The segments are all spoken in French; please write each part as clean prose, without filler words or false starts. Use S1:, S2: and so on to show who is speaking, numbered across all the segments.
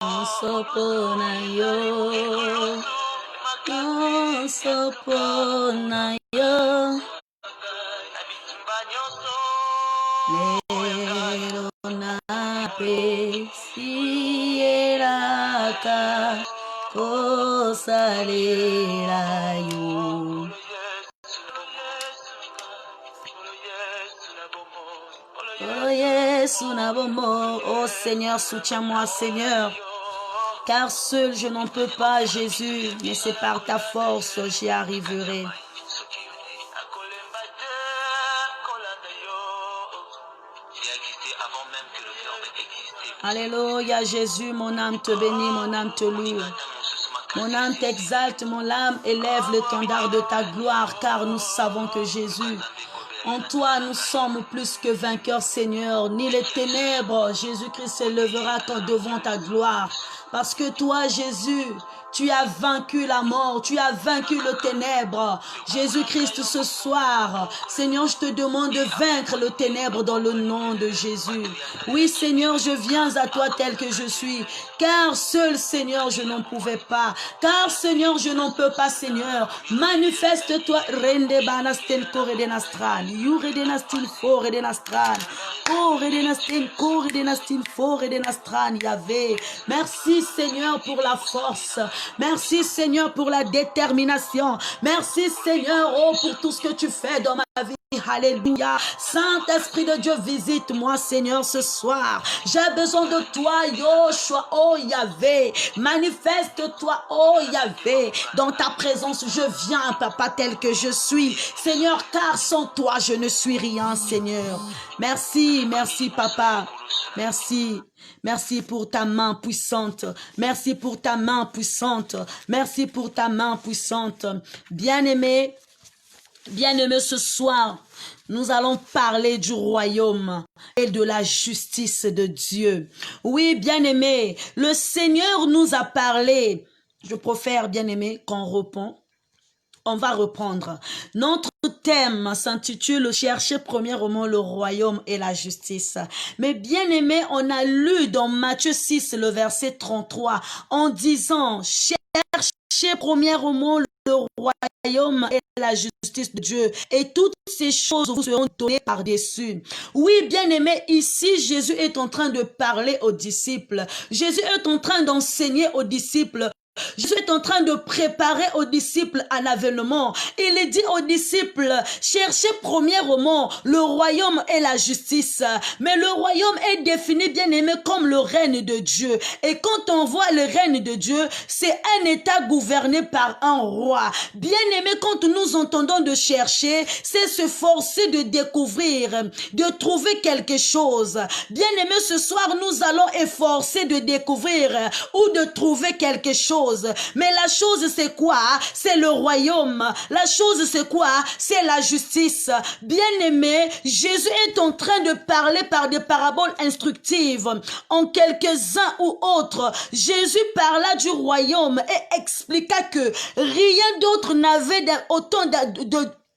S1: Osoponayo, osoponayo, lero na pesieraka kosalerayo. Oh yes, oh Seigneur, soutiens-moi, Seigneur. Car seul je n'en peux pas, Jésus, mais c'est par ta force que j'y arriverai. Alléluia, Jésus, mon âme te bénit, mon âme te loue. Mon âme t'exalte, mon âme élève l'étendard de ta gloire, car nous savons que Jésus, en toi nous sommes plus que vainqueurs, Seigneur. Ni les ténèbres, Jésus-Christ s'élèvera devant ta gloire. Parce que toi, Jésus, tu as vaincu la mort, tu as vaincu le ténèbre. Jésus-Christ, ce soir, Seigneur, je te demande de vaincre le ténèbre dans le nom de Jésus. Oui, Seigneur, je viens à toi tel que je suis, car seul, Seigneur, je n'en pouvais pas. Car, Seigneur, je n'en peux pas, Seigneur. Manifeste-toi. Rende banasten koredenastran. Yuredenastin foredenastran. Koredenastin koredenastin foredenastran. Yahvé. Merci, Seigneur, pour la force. Merci, Seigneur, pour la détermination. Merci, Seigneur, oh, pour tout ce que tu fais dans ma vie. Alléluia. Saint-Esprit de Dieu, visite-moi, Seigneur, ce soir. J'ai besoin de toi, Yoshua, oh Yahvé. Manifeste-toi, oh Yahvé. Dans ta présence, je viens, Papa, tel que je suis. Seigneur, car sans toi, je ne suis rien, Seigneur. Merci, merci, Papa. Merci. Merci pour ta main puissante. Merci pour ta main puissante. Merci pour ta main puissante. Bien-aimé, bien-aimé, ce soir, nous allons parler du royaume et de la justice de Dieu. Oui, bien-aimé, le Seigneur nous a parlé. Je préfère, bien-aimé, qu'on reprend. On va reprendre. Notre thème s'intitule « Cherchez premièrement le royaume et la justice ». Mais bien aimé, on a lu dans Matthieu 6, le verset 33, en disant « Cherchez premièrement le royaume et la justice de Dieu, et toutes ces choses vous seront données par-dessus. » Oui, bien aimé, ici, Jésus est en train de parler aux disciples. Jésus est en train d'enseigner aux disciples. Jésus est en train de préparer aux disciples un avènement. Il dit aux disciples, cherchez premièrement le royaume et la justice. Mais le royaume est défini, bien aimé, comme le règne de Dieu. Et quand on voit le règne de Dieu, c'est un état gouverné par un roi. Bien aimé, quand nous entendons de chercher, c'est se forcer de découvrir, de trouver quelque chose. Bien aimé, ce soir, nous allons efforcer de découvrir ou de trouver quelque chose. Mais la chose c'est quoi? C'est le royaume. La chose c'est quoi? C'est la justice. Bien aimé, Jésus est en train de parler par des paraboles instructives. En quelques-uns ou autres, Jésus parla du royaume et expliqua que rien d'autre n'avait autant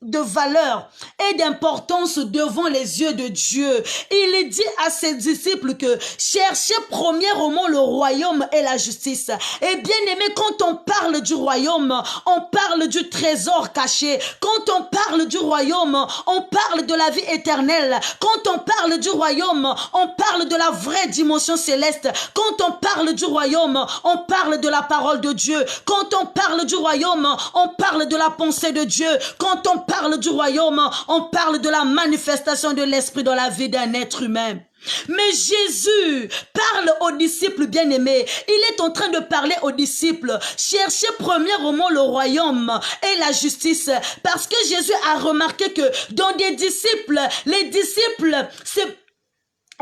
S1: de valeur et d'importance devant les yeux de Dieu. Il dit à ses disciples que cherchez premièrement le royaume et la justice. Et bien aimé, quand on parle du royaume, on parle du trésor caché. Quand on parle du royaume, on parle de la vie éternelle. Quand on parle du royaume, on parle de la vraie dimension céleste. Quand on parle du royaume, on parle de la parole de Dieu. Quand on parle du royaume, on parle de la pensée de Dieu. Quand on parle du royaume, on parle de la manifestation de l'esprit dans la vie d'un être humain. Mais Jésus parle aux disciples bien-aimés. Il est en train de parler aux disciples. Cherchez premièrement le royaume et la justice. Parce que Jésus a remarqué que dans des disciples, les disciples, c'est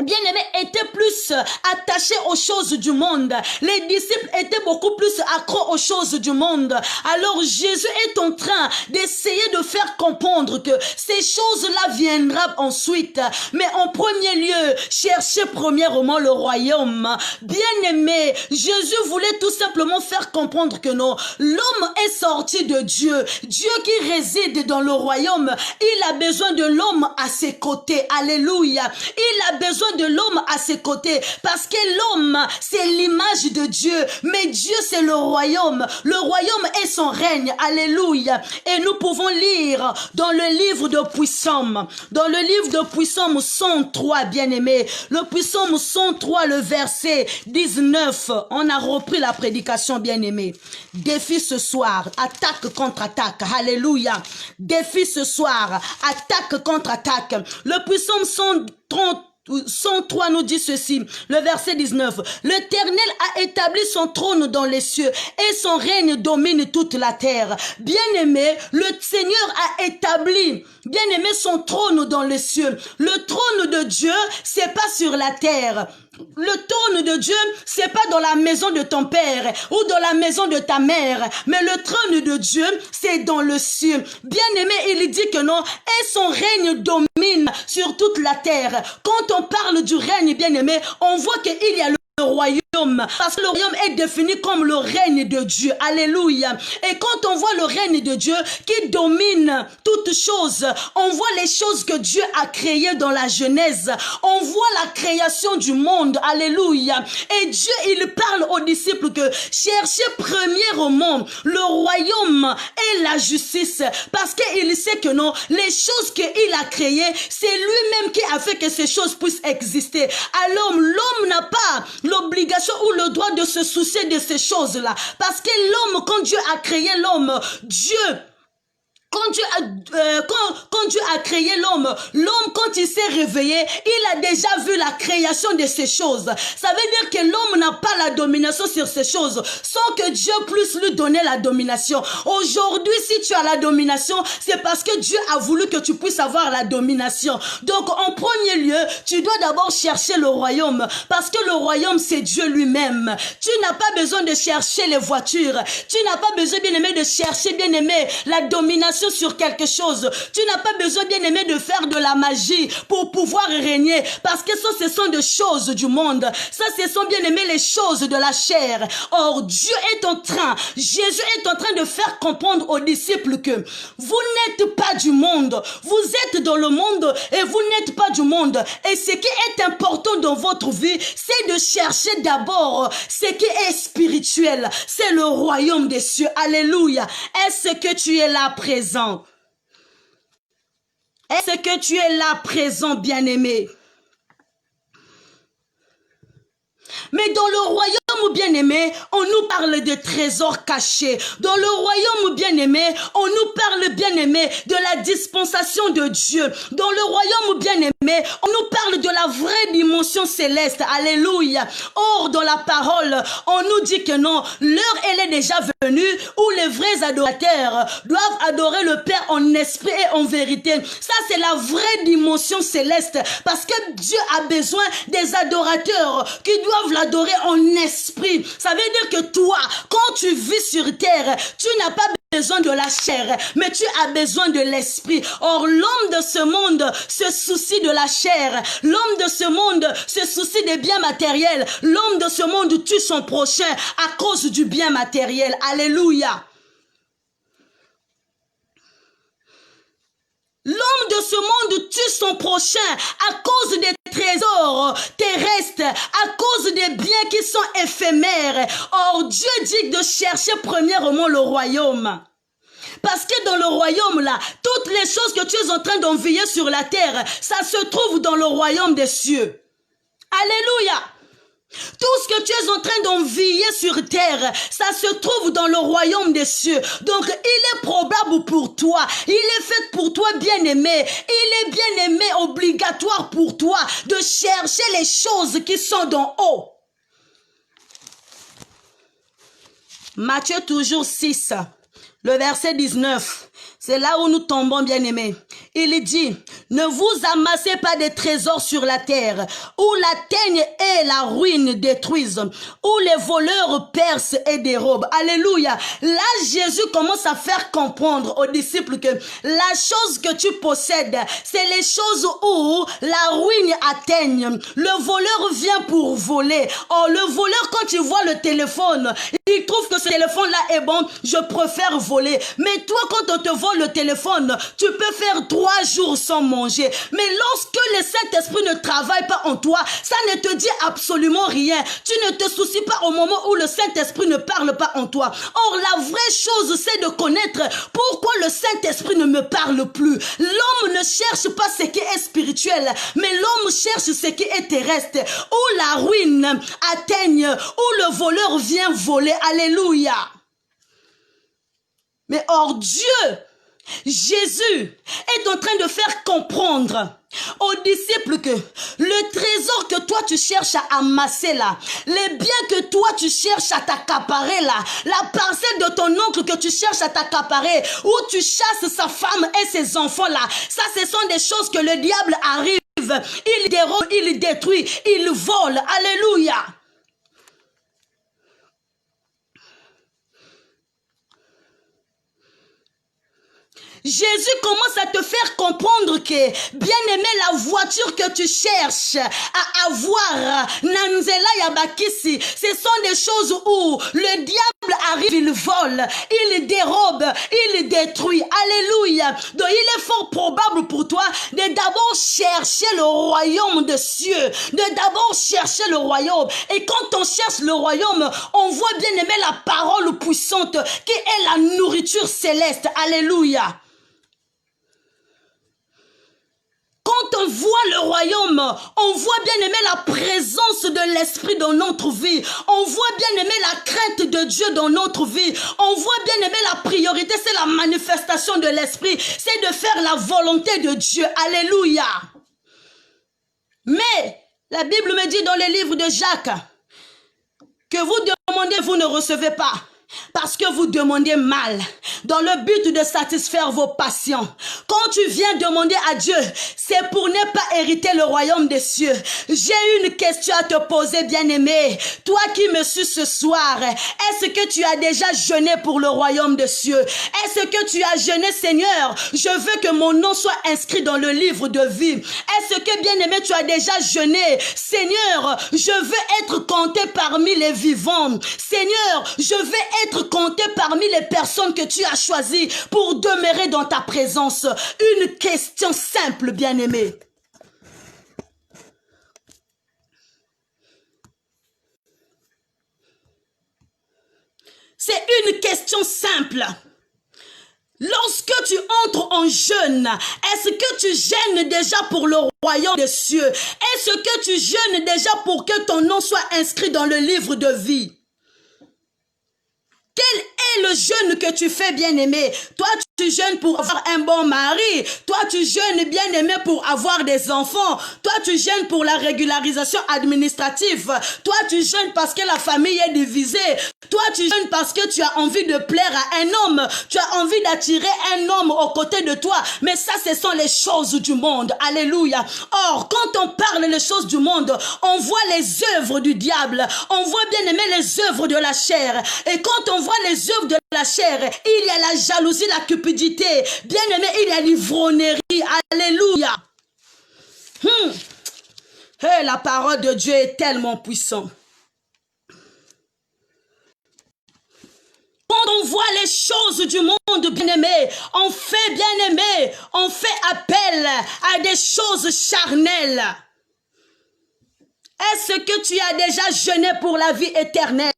S1: bien-aimés, étaient plus attachés aux choses du monde. Les disciples étaient beaucoup plus accros aux choses du monde. Alors Jésus est en train d'essayer de faire comprendre que ces choses-là viendront ensuite. Mais en premier lieu, cherchez premièrement le royaume. Bien-aimé, Jésus voulait tout simplement faire comprendre que non, l'homme est sorti de Dieu. Dieu qui réside dans le royaume, il a besoin de l'homme à ses côtés. Alléluia. Il a besoin besoin de l'homme à ses côtés parce que l'homme, c'est l'image de Dieu. Mais Dieu, c'est le royaume. Le royaume est son règne. Alléluia. Et nous pouvons lire dans le livre de Psaume, dans le livre de Psaume 103, bien-aimé, le Psaume 103, le verset 19, on a repris la prédication, bien-aimé. Défi ce soir, attaque contre attaque, alléluia. Défi ce soir, attaque contre attaque. Le Psaume 103 nous dit ceci, le verset 19. L'Éternel a établi son trône dans les cieux et son règne domine toute la terre. Bien-aimé, le Seigneur a établi, bien-aimé, son trône dans les cieux. Le trône de Dieu, c'est pas sur la terre. Le trône de Dieu, c'est pas dans la maison de ton père ou dans la maison de ta mère, mais le trône de Dieu, c'est dans le ciel. Bien-aimé, il dit que non, et son règne domine sur toute la terre. Quand on parle du règne, bien-aimé, on voit qu'il y a le royaume, parce que le royaume est défini comme le règne de Dieu. Alléluia. Et quand on voit le règne de Dieu qui domine toutes choses, on voit les choses que Dieu a créées dans la Genèse. On voit la création du monde. Alléluia. Et Dieu, il parle aux disciples que cherchez premièrement le royaume et la justice, parce qu'il sait que non, les choses qu'il a créées, c'est lui-même qui a fait que ces choses puissent exister. Alors l'homme n'a pas l'obligation ou le droit de se soucier de ces choses-là. Parce que l'homme, quand Dieu a créé l'homme, quand Dieu a créé l'homme, quand il s'est réveillé, il a déjà vu la création de ces choses. Ça veut dire que l'homme n'a pas la domination sur ces choses, sans que Dieu puisse lui donner la domination. Aujourd'hui, si tu as la domination, c'est parce que Dieu a voulu que tu puisses avoir la domination. Donc, en premier lieu, tu dois d'abord chercher le royaume, parce que le royaume, c'est Dieu lui-même. Tu n'as pas besoin de chercher les voitures. Tu n'as pas besoin, bien-aimé, de chercher, bien-aimé, la domination sur quelque chose. Tu n'as pas besoin, bien-aimé, de faire de la magie pour pouvoir régner, parce que ça, ce sont des choses du monde. Ça, ce sont, bien-aimé, les choses de la chair. Or, Dieu est en train, Jésus est en train de faire comprendre aux disciples que vous n'êtes pas du monde. Vous êtes dans le monde et vous n'êtes pas du monde. Et ce qui est important dans votre vie, c'est de chercher d'abord ce qui est spirituel. C'est le royaume des cieux. Alléluia. Est-ce que tu es là présent? Est-ce que tu es là présent, bien-aimé? Mais dans le royaume, bien-aimé, on nous parle de trésors cachés. Dans le royaume, bien-aimé, on nous parle, bien-aimé, de la dispensation de Dieu. Dans le royaume, bien-aimé, on nous parle de la vraie dimension céleste. Alléluia. Or, dans la parole, on nous dit que non, l'heure, elle est déjà venue où les vrais adorateurs doivent adorer le Père en esprit et en vérité. Ça, c'est la vraie dimension céleste, parce que Dieu a besoin des adorateurs qui doivent l'adorer en esprit. Ça veut dire que toi, quand tu vis sur terre, tu n'as pas besoin de la chair, mais tu as besoin de l'esprit. Or, l'homme de ce monde se soucie de la chair. L'homme de ce monde se soucie des biens matériels. L'homme de ce monde tue son prochain à cause du bien matériel. Alléluia. L'homme de ce monde tue son prochain à cause des trésors terrestres, à cause des biens qui sont éphémères. Or, Dieu dit de chercher premièrement le royaume. Parce que dans le royaume là, toutes les choses que tu es en train d'envier sur la terre, ça se trouve dans le royaume des cieux. Alléluia. Tout ce que tu es en train d'envier sur terre, ça se trouve dans le royaume des cieux. Donc, il est probable pour toi. Il est fait pour toi, bien-aimé. Il est bien-aimé, obligatoire pour toi de chercher les choses qui sont d'en haut. Matthieu toujours 6, le verset 19. C'est là où nous tombons, bien-aimés. Il dit, ne vous amassez pas des trésors sur la terre, où la teigne et la ruine détruisent, où les voleurs percent et dérobent. Alléluia. Là, Jésus commence à faire comprendre aux disciples que la chose que tu possèdes, c'est les choses où la ruine atteigne. Le voleur vient pour voler. Or, le voleur, quand il voit le téléphone, il trouve que ce téléphone-là est bon, je préfère voler. Mais toi, quand on te vole le téléphone, tu peux faire 3 jours sans manger. manger. Mais lorsque le Saint-Esprit ne travaille pas en toi, ça ne te dit absolument rien. Tu ne te soucies pas au moment où le Saint-Esprit ne parle pas en toi. Or, la vraie chose, c'est de connaître pourquoi le Saint-Esprit ne me parle plus. L'homme ne cherche pas ce qui est spirituel, mais l'homme cherche ce qui est terrestre, où la ruine atteigne, où le voleur vient voler. Alléluia. Mais or Dieu, Jésus est en train de faire comprendre aux disciples que le trésor que toi tu cherches à amasser là, les biens que toi tu cherches à t'accaparer là, la parcelle de ton oncle que tu cherches à t'accaparer, où tu chasses sa femme et ses enfants là, ça ce sont des choses que le diable arrive, il dérobe, il détruit, il vole. Alléluia. Jésus commence à te faire comprendre que, bien aimé, la voiture que tu cherches à avoir, Nanzela Yabakisi, ce sont des choses où le diable arrive, il vole, il dérobe, il détruit. Alléluia. Donc il est fort probable pour toi de d'abord chercher le royaume des cieux, de d'abord chercher le royaume. Et quand on cherche le royaume, on voit, bien aimé, la parole puissante qui est la nourriture céleste. Alléluia. Quand on voit le royaume, on voit, bien aimé, la présence de l'Esprit dans notre vie. On voit, bien aimé, la crainte de Dieu dans notre vie. On voit, bien aimé, la priorité, c'est la manifestation de l'Esprit. C'est de faire la volonté de Dieu. Alléluia. Mais, la Bible me dit dans le livre de Jacques, que vous demandez, vous ne recevez pas. Parce que vous demandez mal, dans le but de satisfaire vos passions. Quand tu viens demander à Dieu, c'est pour ne pas hériter le royaume des cieux. J'ai une question à te poser, bien-aimé. Toi qui me suis ce soir, est-ce que tu as déjà jeûné pour le royaume des cieux? Est-ce que tu as jeûné, Seigneur? Je veux que mon nom soit inscrit dans le livre de vie. Est-ce que, bien-aimé, tu as déjà jeûné? Seigneur, je veux être compté parmi les vivants. Seigneur, je veux être compté parmi les personnes que tu as choisies pour demeurer dans ta présence. Une question simple, bien-aimé. C'est une question simple. Lorsque tu entres en jeûne, est-ce que tu jeûnes déjà pour le royaume des cieux? Est-ce que tu jeûnes déjà pour que ton nom soit inscrit dans le livre de vie? Quel est le jeûne que tu fais, bien-aimé? Toi, tu jeûnes pour avoir un bon mari. Toi, tu jeûnes, bien-aimé, pour avoir des enfants. Toi, tu jeûnes pour la régularisation administrative. Toi, tu jeûnes parce que la famille est divisée. Toi, tu jeûnes parce que tu as envie de plaire à un homme. Tu as envie d'attirer un homme aux côtés de toi. Mais ça, ce sont les choses du monde. Alléluia. Or, quand on parle des choses du monde, on voit les œuvres du diable. On voit, bien-aimé, les œuvres de la chair. Et quand on voit les œuvres de la chair, il y a la jalousie, la cupidité. Bien-aimé, il y a l'ivrognerie. Alléluia. Hey, la parole de Dieu est tellement puissante. Quand on voit les choses du monde, bien-aimé, on fait, bien-aimé, on fait appel à des choses charnelles. Est-ce que tu as déjà jeûné pour la vie éternelle?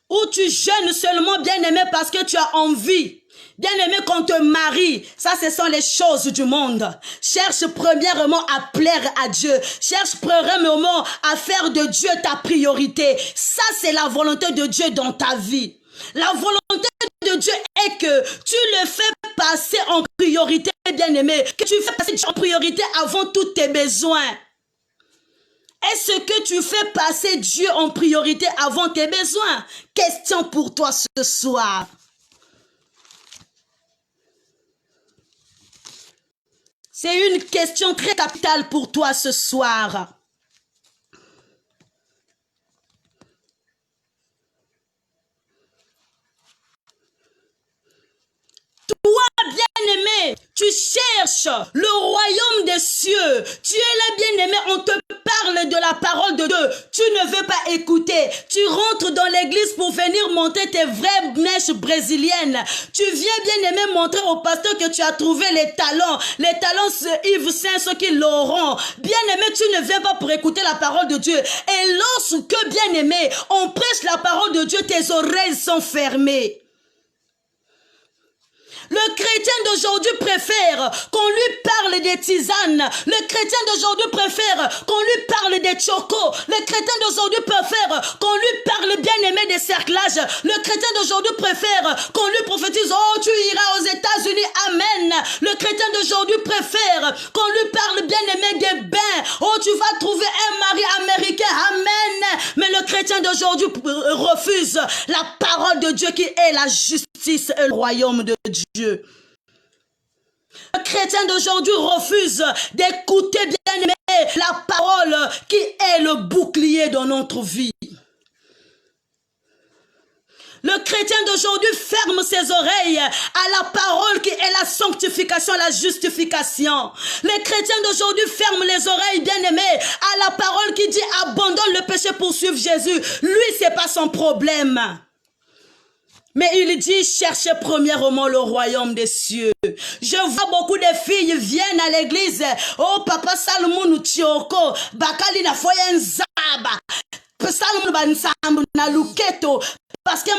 S1: Ou tu jeûnes seulement, bien-aimé, parce que tu as envie? Bien-aimé, qu'on te marie, ça ce sont les choses du monde. Cherche premièrement à plaire à Dieu. Cherche premièrement à faire de Dieu ta priorité. Ça c'est la volonté de Dieu dans ta vie. La volonté de Dieu est que tu le fais passer en priorité, bien-aimé. Que tu fais passer en priorité avant tous tes besoins. Est-ce que tu fais passer Dieu en priorité avant tes besoins? Question pour toi ce soir. C'est une question très capitale pour toi ce soir. Toi, bien-aimé, tu cherches cherches le royaume des cieux, tu es là bien-aimé, on te parle de la parole de Dieu, tu ne veux pas écouter, tu rentres dans l'église pour venir montrer tes vraies mèches brésiliennes, tu viens bien-aimé montrer au pasteur que tu as trouvé les talents Yves Saint, ceux qui l'auront, bien-aimé, tu ne viens pas pour écouter la parole de Dieu, et lorsque bien-aimé, on prêche la parole de Dieu, tes oreilles sont fermées. Le chrétien d'aujourd'hui préfère qu'on lui parle des tisanes. Le chrétien d'aujourd'hui préfère qu'on lui parle des chocos. Le chrétien d'aujourd'hui préfère qu'on lui parle bien-aimé des cerclages. Le chrétien d'aujourd'hui préfère qu'on lui prophétise, oh tu iras aux États-Unis, amen. Le chrétien d'aujourd'hui préfère qu'on lui parle bien-aimé des bains. Oh tu vas trouver un mari américain, amen. Mais le chrétien d'aujourd'hui refuse la parole de Dieu qui est la justice et le royaume de Dieu. Le chrétien d'aujourd'hui refuse d'écouter bien-aimé la parole qui est le bouclier dans notre vie. Le chrétien d'aujourd'hui ferme ses oreilles à la parole qui est la sanctification, la justification. Les chrétiens d'aujourd'hui ferment les oreilles, bien-aimés, à la parole qui dit abandonne le péché pour suivre Jésus. Lui, c'est pas son problème. Mais il dit, cherchez premièrement le royaume des cieux. Je vois beaucoup de filles viennent à l'église. Oh, papa Salomon Tioko, Bakali na foya nzaba. Salomon bansambu na luketo. Parce que ça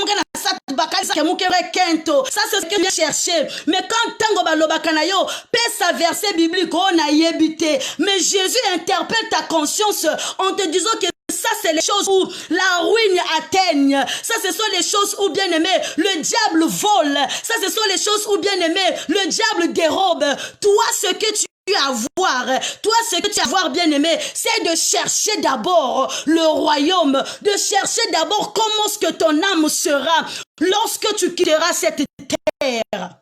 S1: c'est ce que je cherchais. Mais quand tango balobakanayo, pesa verset biblique on a yébité. Mais Jésus interpelle ta conscience en te disant que ça, c'est les choses où la ruine atteigne. Ça, ce sont les choses où, bien aimé, le diable vole. Ça, ce sont les choses où, bien aimé, le diable dérobe. Toi, ce que tu as à voir, toi, ce que tu as à voir, bien aimé, c'est de chercher d'abord le royaume, de chercher d'abord comment est-ce que ton âme sera lorsque tu quitteras cette terre.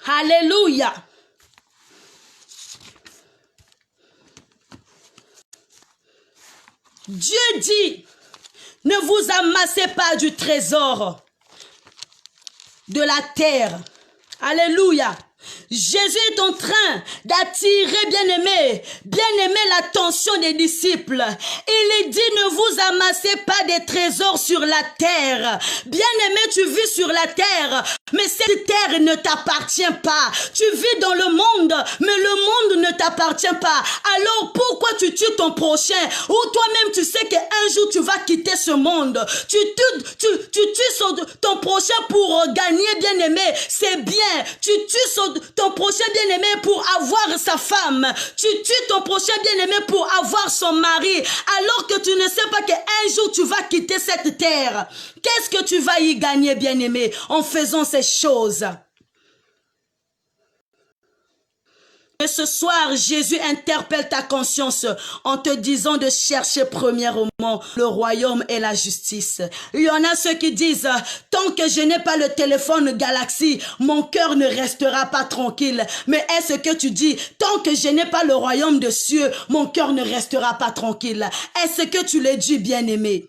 S1: Alléluia. Dieu dit, ne vous amassez pas du trésor de la terre. Alléluia. Jésus est en train d'attirer, bien-aimé, l'attention des disciples. Il dit, ne vous amassez pas des trésors sur la terre. Bien-aimé, tu vis sur la terre, mais cette terre ne t'appartient pas. Tu vis dans le monde, mais le monde ne t'appartient pas. Alors, pourquoi tu tues ton prochain? Ou toi-même, tu sais qu'un jour, tu vas quitter ce monde. Tu tues ton prochain pour gagner, bien-aimé. C'est bien. Tu tues ton prochain bien-aimé pour avoir sa femme. Tu tues ton prochain bien-aimé pour avoir son mari. Alors que tu ne sais pas qu'un jour, tu vas quitter cette terre. Qu'est-ce que tu vas y gagner, bien-aimé, en faisant ces choses? Et ce soir, Jésus interpelle ta conscience en te disant de chercher premièrement le royaume et la justice. Il y en a ceux qui disent, tant que je n'ai pas le téléphone Galaxy, mon cœur ne restera pas tranquille. Mais est-ce que tu dis, tant que je n'ai pas le royaume des cieux, mon cœur ne restera pas tranquille? Est-ce que tu le dis, bien-aimé?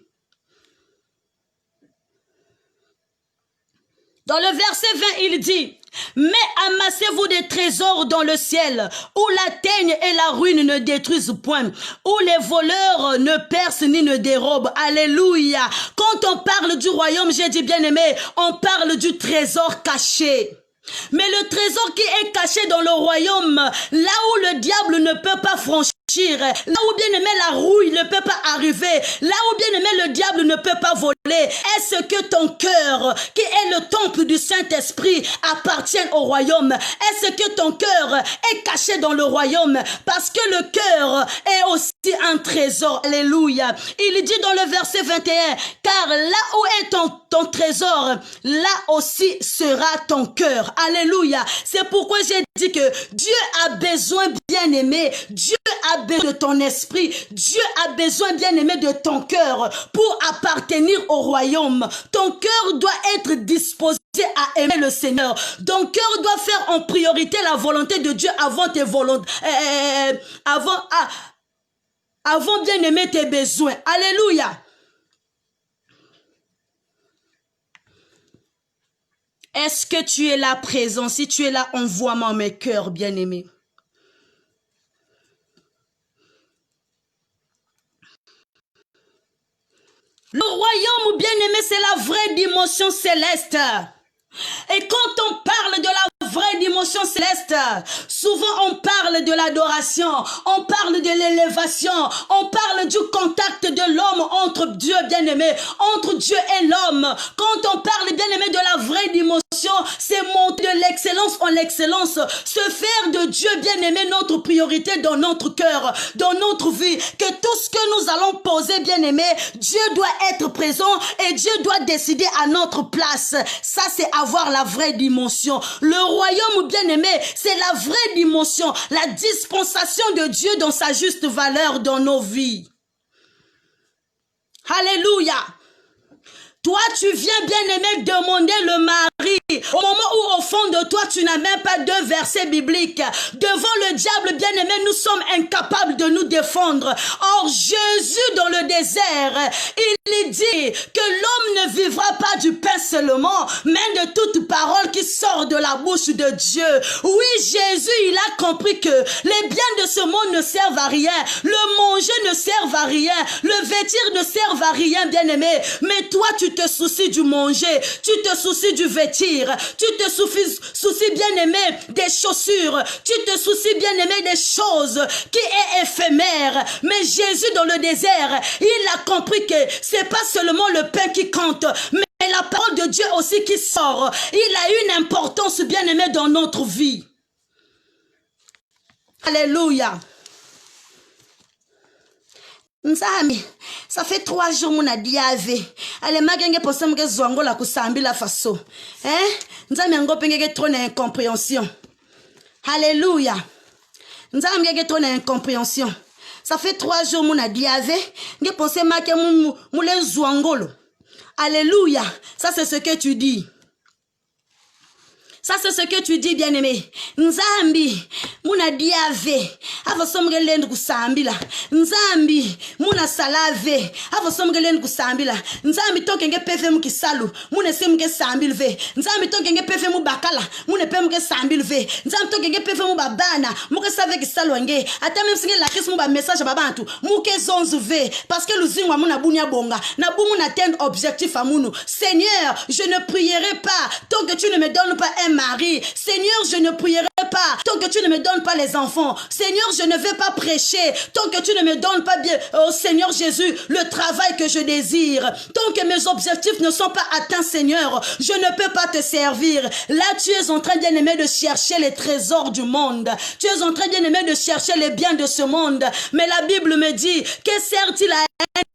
S1: Dans le verset 20, il dit, mais amassez-vous des trésors dans le ciel, où la teigne et la ruine ne détruisent point, où les voleurs ne percent ni ne dérobent. Alléluia. Quand on parle du royaume, j'ai dit bien aimé, on parle du trésor caché. Mais le trésor qui est caché dans le royaume, là où le diable ne peut pas franchir, là où bien aimé la rouille ne peut pas arriver, là où bien aimé le diable ne peut pas voler, est-ce que ton cœur, qui est le temple du Saint-Esprit, appartient au royaume? Est-ce que ton cœur est caché dans le royaume? Parce que le cœur est aussi un trésor. Alléluia. Il dit dans le verset 21, car là où est ton trésor, là aussi sera ton cœur. Alléluia. C'est pourquoi j'ai dit que Dieu a besoin, bien aimé, Dieu a besoin de ton esprit, Dieu a besoin, bien aimé, de ton cœur pour appartenir au royaume. Ton cœur doit être disposé à aimer le Seigneur. Ton cœur doit faire en priorité la volonté de Dieu avant tes volontés, avant bien aimer tes besoins. Alléluia. Est-ce que tu es là présent? Si tu es là, envoie-moi mes cœurs, bien-aimés. Le royaume, bien-aimé, c'est la vraie dimension céleste. Et quand on parle de la vraie dimension céleste, souvent on parle de l'adoration, on parle de l'élévation, on parle du contact de l'homme entre Dieu bien-aimé, entre Dieu et l'homme. Quand on parle bien-aimé de la vraie dimension, c'est monter de l'excellence en l'excellence, se faire de Dieu bien-aimé notre priorité dans notre cœur, dans notre vie, que tout ce que nous allons poser bien-aimé, Dieu doit être présent et Dieu doit décider à notre place. Ça c'est avoir la vraie dimension. Le royaume bien-aimé, c'est la vraie dimension, la dispensation de Dieu dans sa juste valeur dans nos vies. Alléluia. Toi, tu viens bien-aimé demander le mari au moment où au fond de toi, tu n'as même pas deux versets bibliques. Devant le diable bien-aimé, nous sommes incapables de nous défendre. Or, Jésus dans le désert, il dit que l'homme ne vivra pas du pain seulement, mais de toute parole qui sort de la bouche de Dieu. Oui, Jésus, il a compris que les biens de ce monde ne servent à rien. Le manger ne sert à rien. Le vêtir ne sert à rien, bien-aimé. Mais toi, tu te soucies du manger, tu te soucies du vêtir, tu te soucies bien-aimé des chaussures, tu te soucies bien-aimé des choses qui est éphémère. Mais Jésus dans le désert, il a compris que c'est pas seulement le pain qui compte, mais la parole de Dieu aussi qui sort. Il a une importance bien-aimé dans notre vie. Alléluia. Nzami, ça fait 3 jours mon a diave. Allez magenge posa mge zwango la kusambi la faso. Nzami ngo pengeke trop na incompréhension. Alléluia. Nzami ngeke trop na incompréhension. Ça fait 3 jours mon a diave. Nge posa make moule zwangolo. Alléluia. Ça c'est ce que tu dis. Ça, c'est ce que tu dis, bien-aimé. Nzambi, muna diave. Ava somge lendu kusambila. Nzambi, muna salave. Ava somge lendu kusambila. Nzambi toke nge pefe mu kisalu. Mune semge sambil ve. Nzambi toke nge pefe mu bakala. Mune pemge sambil ve. Nzambi toke nge pefe mu babana. Muke save kisalu nge. Ata même singe la kis mu ba message babantu. Muke zonzu ve. Parce que l'uzingwa muna bunya bonga. Na bu muna atteindre objectif amunu. Seigneur, je ne prierai pas tant que tu ne me donnes pas un mari. Seigneur, je ne prierai pas tant que tu ne me donnes pas les enfants. Seigneur, je ne vais pas prêcher tant que tu ne me donnes pas bien, oh Seigneur Jésus, le travail que je désire. Tant que mes objectifs ne sont pas atteints, Seigneur, je ne peux pas te servir. Là, tu es en train, bien-aimé, de chercher les trésors du monde. Tu es en train, bien-aimé, de chercher les biens de ce monde. Mais la Bible me dit, que sert-il à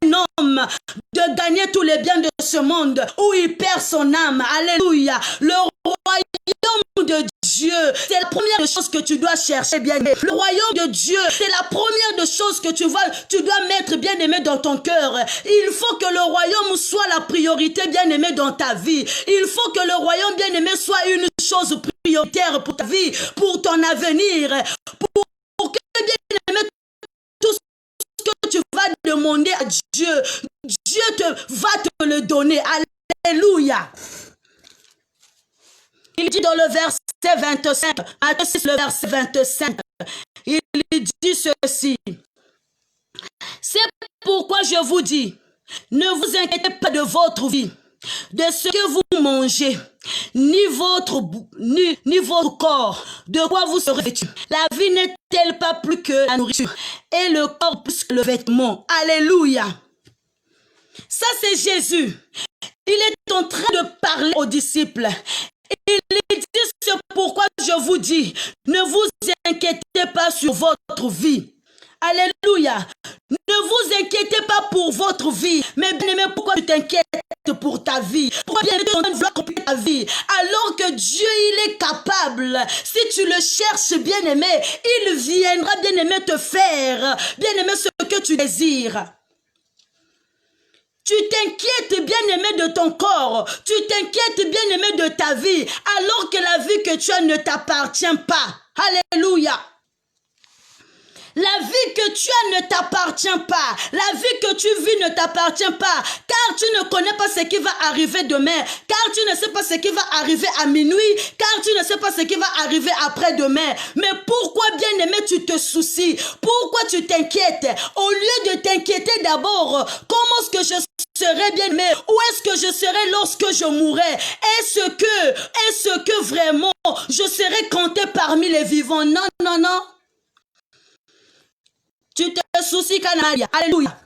S1: un homme de gagner tous les biens de ce monde où il perd son âme? Alléluia. Le royaume de Dieu, c'est la première chose que tu dois chercher, bien-aimé. Le royaume de Dieu, c'est la première chose que tu dois mettre, bien-aimé, dans ton cœur. Il faut que le royaume soit la priorité, bien-aimé, dans ta vie. Il faut que le royaume, bien-aimé, soit une chose prioritaire pour ta vie, pour ton avenir, pour que, bien-aimé, tout ce que tu vas demander à Dieu, Dieu va te le donner. Alléluia. Il dit dans le verset 25, Matthieu 6, le verset 25, il dit ceci. C'est pourquoi je vous dis, ne vous inquiétez pas de votre vie, de ce que vous mangez, ni votre corps, de quoi vous serez vêtus. La vie n'est-elle pas plus que la nourriture, et le corps plus que le vêtement? Alléluia. Ça c'est Jésus. Il est en train de parler aux disciples. Il dit, c'est pourquoi je vous dis, ne vous inquiétez pas sur votre vie. Alléluia. Ne vous inquiétez pas pour votre vie. Mais bien aimé, pourquoi tu t'inquiètes pour ta vie? Pourquoi bien aimé, tu veux accomplir ta vie? Alors que Dieu, il est capable. Si tu le cherches, bien aimé, il viendra, bien aimé, te faire, bien aimé, ce que tu désires. Tu t'inquiètes, bien-aimé, de ton corps. Tu t'inquiètes, bien-aimé, de ta vie. Alors que la vie que tu as ne t'appartient pas. Alléluia. La vie que tu as ne t'appartient pas. La vie que tu vis ne t'appartient pas. Car tu ne connais pas ce qui va arriver demain. Car tu ne sais pas ce qui va arriver à minuit. Car tu ne sais pas ce qui va arriver après-demain. Mais pourquoi, bien-aimé, tu te soucies? Pourquoi tu t'inquiètes? Au lieu de t'inquiéter d'abord, comment est-ce que je serai bien-aimé? Où est-ce que je serai lorsque je mourrai? Est-ce que vraiment je serai compté parmi les vivants? Non, non, non. Tu te soucies, Canaria. Alléluia.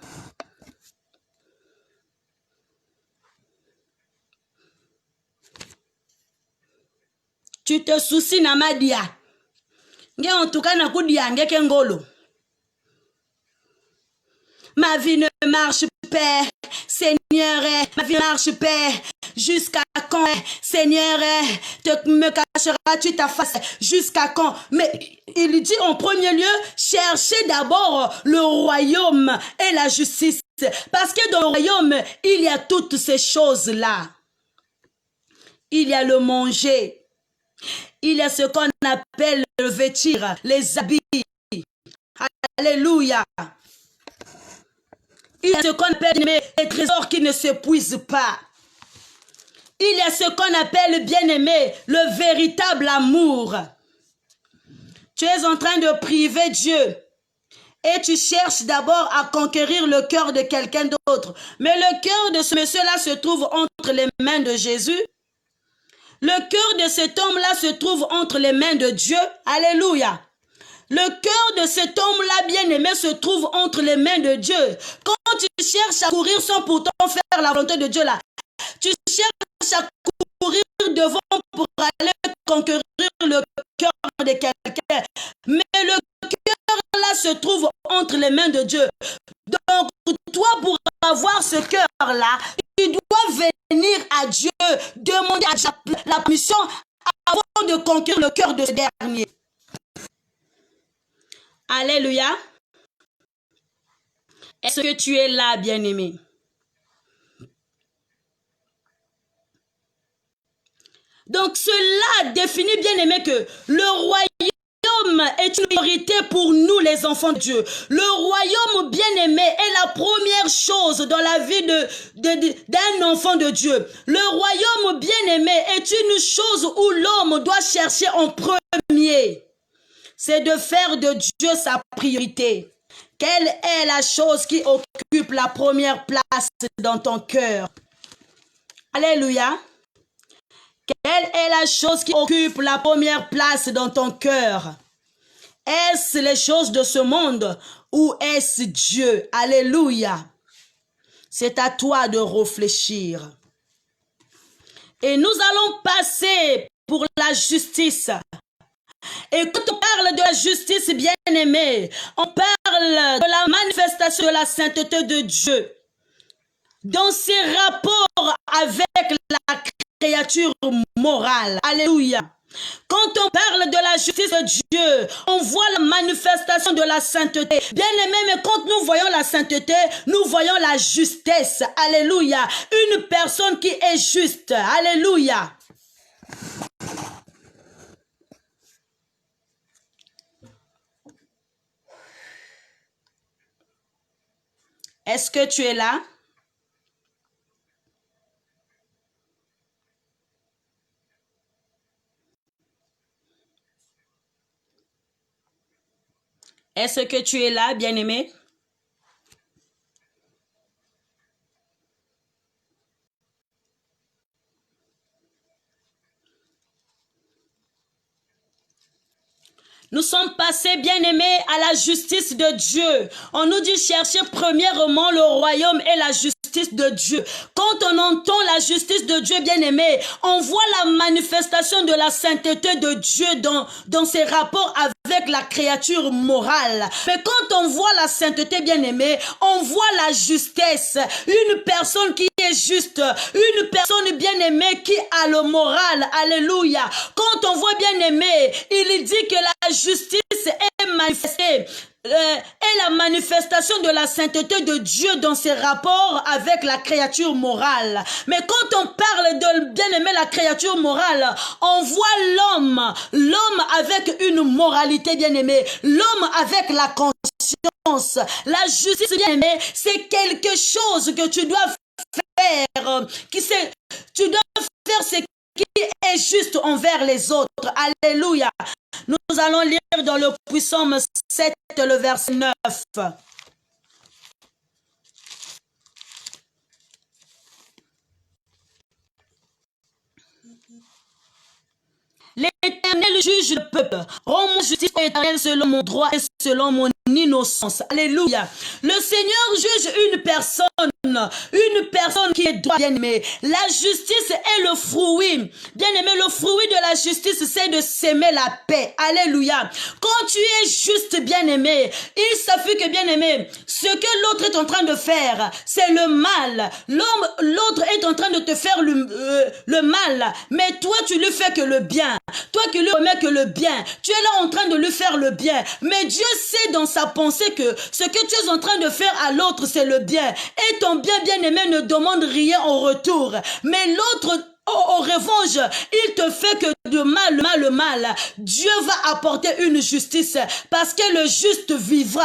S1: Tu te soucies, Namadia. En tout cas, ma vie ne marche pas, Seigneur, ma vie marche pas. Jusqu'à quand, Seigneur, me cacheras-tu ta face? Jusqu'à quand? Mais il dit en premier lieu, cherchez d'abord le royaume et la justice. Parce que dans le royaume, il y a toutes ces choses-là. Il y a le manger. Il y a ce qu'on appelle le vêtir, les habits. Alléluia. Il y a ce qu'on appelle les trésors qui ne s'épuisent pas. Il y a ce qu'on appelle, bien-aimé, le véritable amour. Tu es en train de priver Dieu. Et tu cherches d'abord à conquérir le cœur de quelqu'un d'autre. Mais le cœur de ce monsieur-là se trouve entre les mains de Jésus. Le cœur de cet homme-là se trouve entre les mains de Dieu. Alléluia. Le cœur de cet homme-là, bien-aimé, se trouve entre les mains de Dieu. Quand tu cherches à courir sans pourtant faire la volonté de Dieu là, tu cherches à courir devant pour aller conquérir le cœur de quelqu'un. Mais le cœur là se trouve entre les mains de Dieu. Donc, toi, pour avoir ce cœur-là, tu dois venir à Dieu, demander à Dieu la permission avant de conquérir le cœur de ce dernier. Alléluia. Est-ce que tu es là, bien-aimé? Donc cela définit, bien-aimé, que le royaume est une priorité pour nous, les enfants de Dieu. Le royaume, bien-aimé, est la première chose dans la vie d'un enfant de Dieu. Le royaume, bien-aimé, est une chose où l'homme doit chercher en premier. C'est de faire de Dieu sa priorité. Quelle est la chose qui occupe la première place dans ton cœur? Alléluia. Quelle est la chose qui occupe la première place dans ton cœur? Est-ce les choses de ce monde ou est-ce Dieu? Alléluia. C'est à toi de réfléchir. Et nous allons passer pour la justice. Et quand on parle de la justice, bien-aimée, on parle de la manifestation de la sainteté de Dieu dans ses rapports avec la créature morale. Alléluia. Quand on parle de la justice de Dieu, on voit la manifestation de la sainteté. Bien-aimé, mais quand nous voyons la sainteté, nous voyons la justesse. Alléluia. Une personne qui est juste. Alléluia. Est-ce que tu es là? Est-ce que tu es là, bien-aimé? Nous sommes passés, bien-aimés, à la justice de Dieu. On nous dit chercher premièrement le royaume et la justice de Dieu. Quand on entend la justice de Dieu, bien-aimé, on voit la manifestation de la sainteté de Dieu dans ses rapports avec la créature morale. Mais quand on voit la sainteté, bien-aimé, on voit la justesse. Une personne qui est juste, une personne bien-aimée qui a le moral. Alléluia. Quand on voit bien-aimé, il dit que la justice est manifestée. Et la manifestation de la sainteté de Dieu dans ses rapports avec la créature morale. Mais quand on parle de bien-aimé la créature morale, on voit l'homme avec une moralité bien-aimée, l'homme avec la conscience. La justice bien-aimée, c'est quelque chose que tu dois faire, tu dois faire ce qui est juste envers les autres. Alléluia. Nous allons lire dans le Psaume 7, le verset 9. L'Éternel juge le peuple. Rends-moi justice, Éternel, selon mon droit et selon mon innocence. Alléluia. Le Seigneur juge une personne qui est droite, bien-aimé. La justice est le fruit. Bien-aimé, le fruit de la justice, c'est de s'aimer la paix. Alléluia. Quand tu es juste, bien-aimé, il s'affiche que, bien-aimé, ce que l'autre est en train de faire, c'est le mal. L'autre est en train de te faire le mal, mais toi, tu lui fais que le bien. Toi qui lui remets que le bien, tu es là en train de lui faire le bien. Mais Dieu sait dans sa pensée que ce que tu es en train de faire à l'autre, c'est le bien. Et ton bien-aimé ne demande rien en retour. Mais l'autre, en revanche, il te fait que de mal. Dieu va apporter une justice parce que le juste vivra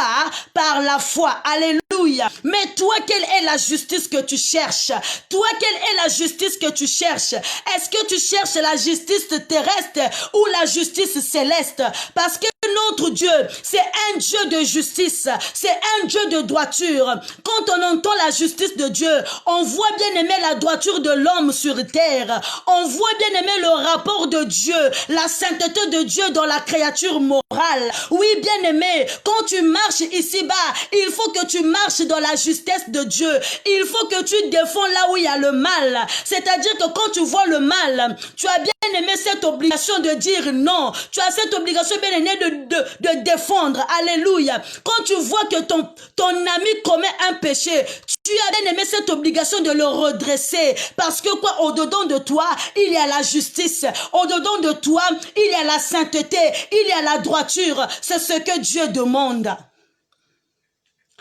S1: par la foi. Alléluia. Mais toi, quelle est la justice que tu cherches? Toi, quelle est la justice que tu cherches? Est-ce que tu cherches la justice terrestre ou la justice céleste? Parce que notre Dieu, c'est un Dieu de justice, c'est un Dieu de droiture. Quand on entend la justice de Dieu, on voit bien aimé la droiture de l'homme sur terre. On voit bien aimé le rapport de Dieu, la sainteté de Dieu dans la créature morale. Oui, bien aimé, quand tu marches ici-bas, il faut que tu marches dans la justesse de Dieu. Il faut que tu défends là où il y a le mal. C'est-à-dire que quand tu vois le mal, tu as bien aimé cette obligation de dire non. Tu as cette obligation bien aimé de défendre. Alléluia. Quand tu vois que ton ami commet un péché, tu as bien aimé cette obligation de le redresser. Parce que quoi, au-dedans de toi, il y a la justice. Au-dedans de toi, il y a la sainteté. Il y a la droiture. C'est ce que Dieu demande.